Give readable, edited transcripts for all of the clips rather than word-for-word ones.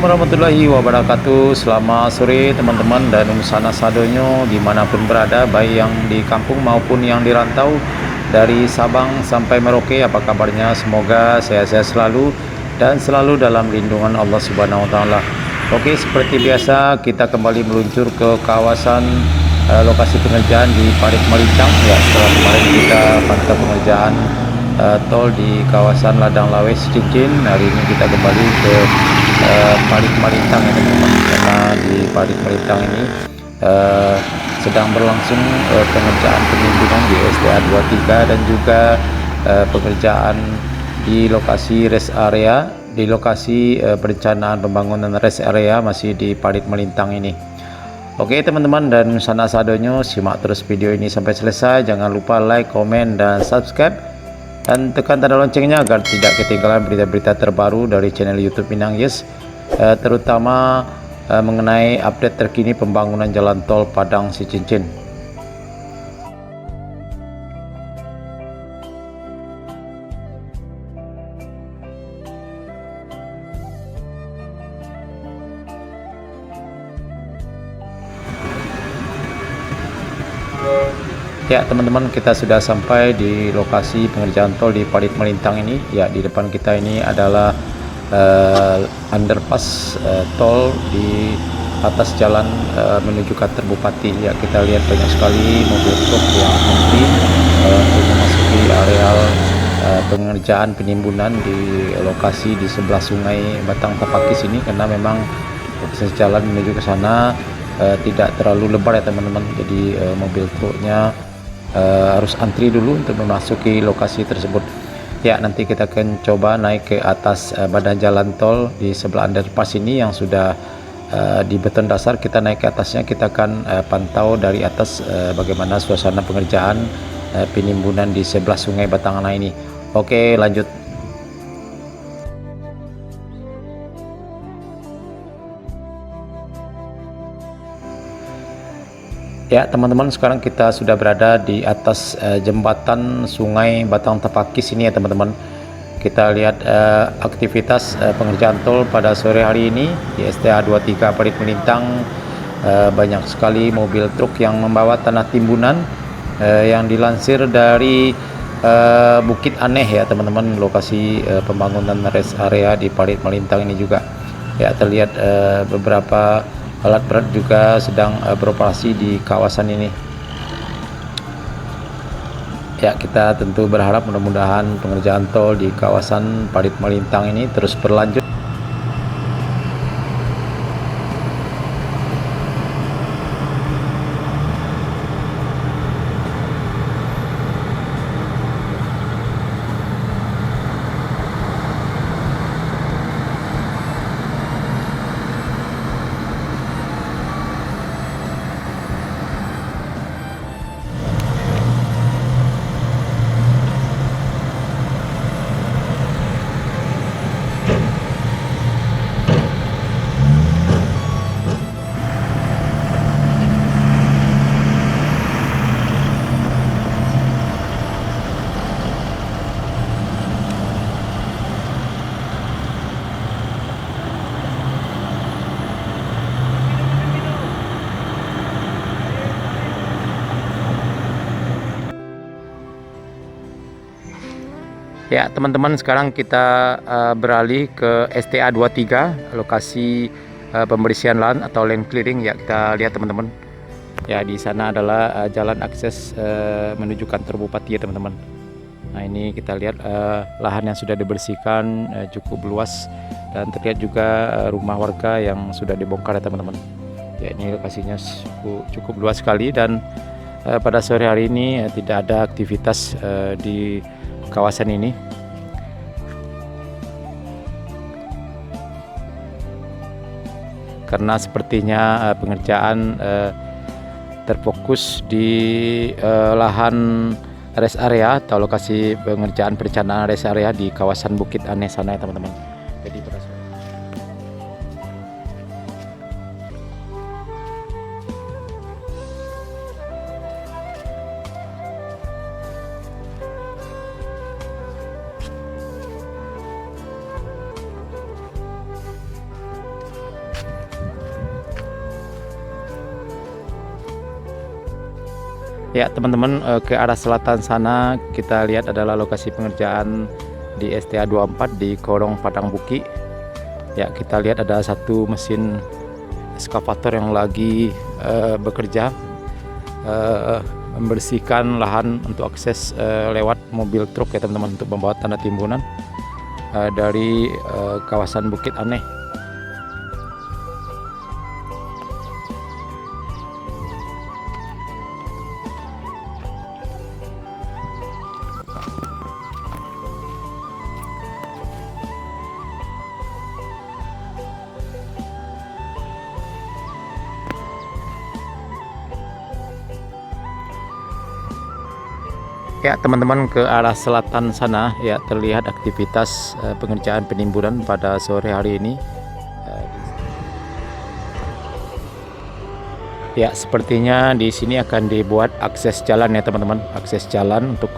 warahmatullahi wabarakatuh. Selamat sore teman-teman dan sana sadonyo dimanapun berada, baik yang di kampung maupun yang di rantau, dari Sabang sampai Merauke. Apa kabarnya? Semoga sehat-sehat selalu dan selalu dalam lindungan Allah Subhanahu wa taala. Oke, seperti biasa kita kembali meluncur ke kawasan lokasi pengerjaan di Parit Melintang ya. Setelah kemarin kita pantau pengerjaan tol di kawasan Ladang Lawes Cincin, hari ini kita kembali ke Parit Melintang ya teman-teman, karena di Parit Melintang ini sedang berlangsung pengerjaan penimbunan di STA 23 dan juga pengerjaan di lokasi rest area, di lokasi perencanaan pembangunan rest area masih di Parit Melintang ini. Oke teman-teman dan sana sadonyo, simak terus video ini sampai selesai. Jangan lupa like, komen, dan subscribe, dan tekan tanda loncengnya agar tidak ketinggalan berita-berita terbaru dari channel YouTube Minang Yes, terutama mengenai update terkini pembangunan jalan tol Padang Cincin. Ya teman-teman, kita sudah sampai di lokasi pengerjaan tol di Parit Melintang ini. Ya, di depan kita ini adalah underpass tol di atas jalan menuju kantor Bupati. Ya, kita lihat banyak sekali mobil truk yang antri untuk memasuki areal pengerjaan penimbunan di lokasi di sebelah Sungai Batang Tapakis ini, karena memang akses jalan menuju ke sana tidak terlalu lebar ya teman-teman. Jadi mobil truknya harus antri dulu untuk memasuki lokasi tersebut. Ya, nanti kita akan coba naik ke atas badan jalan tol di sebelah underpass ini yang sudah di beton dasar. Kita naik ke atasnya, kita akan pantau dari atas bagaimana suasana pengerjaan penimbunan di sebelah Sungai Batangana ini. Oke, lanjut. Ya teman-teman, sekarang kita sudah berada di atas jembatan Sungai Batang Tapakis ini ya teman-teman. Kita lihat aktivitas pengerjaan tol pada sore hari ini di STA 23 Parit Melintang. Banyak sekali mobil truk yang membawa tanah timbunan yang dilansir dari Bukit Aneh ya teman-teman, lokasi pembangunan rest area di Parit Melintang ini juga. Ya, terlihat beberapa alat berat juga sedang beroperasi di kawasan ini. Ya, kita tentu berharap mudah-mudahan pengerjaan tol di kawasan Parit Melintang ini terus berlanjut. Ya teman-teman, sekarang kita beralih ke STA 23, lokasi pembersihan lahan atau land clearing. Ya, kita lihat teman-teman. Ya, di sana adalah jalan akses menuju kantor Bupati ya teman-teman. Nah, ini kita lihat lahan yang sudah dibersihkan cukup luas, dan terlihat juga rumah warga yang sudah dibongkar ya teman-teman. Ya, ini lokasinya cukup luas sekali, dan pada sore hari ini tidak ada aktivitas di kawasan ini. Karena sepertinya pengerjaan terfokus di lahan rest area atau lokasi pengerjaan perencanaan rest area di kawasan Bukit Aneh sana ya teman-teman. Jadi Ya teman-teman, ke arah selatan sana kita lihat adalah lokasi pengerjaan di STA 24 di Korong Padang Buki. Ya, kita lihat ada satu mesin eskavator yang lagi bekerja membersihkan lahan untuk akses lewat mobil truk ya teman-teman, untuk membawa tanah timbunan dari kawasan Bukit Aneh. Ya teman-teman, ke arah selatan sana ya terlihat aktivitas pengerjaan penimbunan pada sore hari ini. Ya sepertinya di sini akan dibuat akses jalan ya teman-teman, akses jalan untuk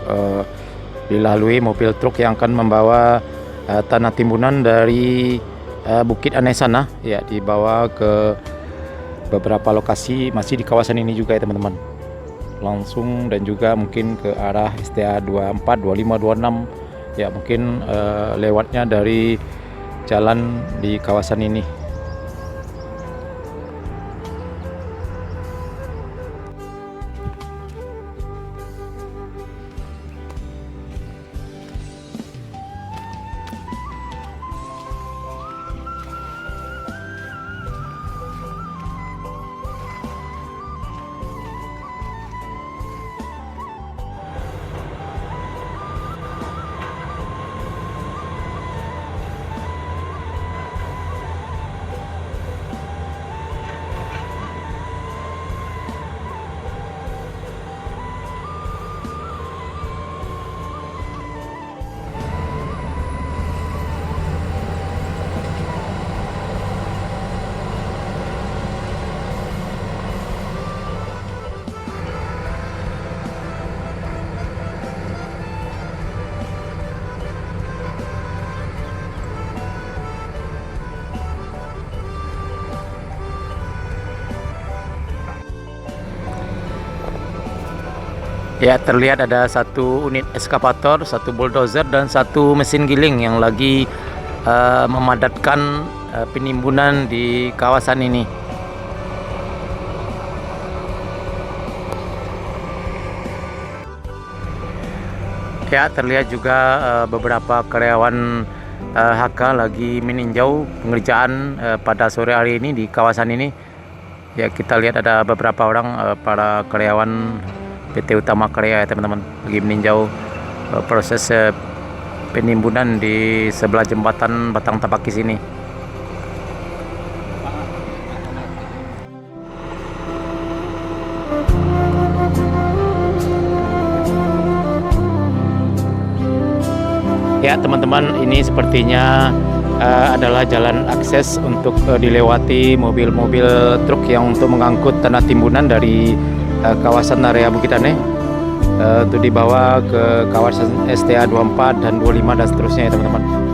dilalui mobil truk yang akan membawa tanah timbunan dari Bukit Aneh sana ya, dibawa ke beberapa lokasi masih di kawasan ini juga ya teman-teman, langsung, dan juga mungkin ke arah STA 24, 25, 26 ya, mungkin lewatnya dari jalan di kawasan ini. Ya, terlihat ada satu unit eskavator, satu bulldozer, dan satu mesin giling yang lagi memadatkan penimbunan di kawasan ini. Ya, terlihat juga beberapa karyawan HK lagi meninjau pengerjaan pada sore hari ini di kawasan ini. Ya, kita lihat ada beberapa orang para karyawan PT Utama Karya ya teman-teman, lagi meninjau proses penimbunan di sebelah jembatan Batang Tapakis ini. Ya teman-teman, ini sepertinya adalah jalan akses untuk dilewati mobil-mobil truk yang untuk mengangkut tanah timbunan dari kawasan area Bukit Aneh untuk dibawa ke kawasan STA 24 dan 25 dan seterusnya ya teman-teman.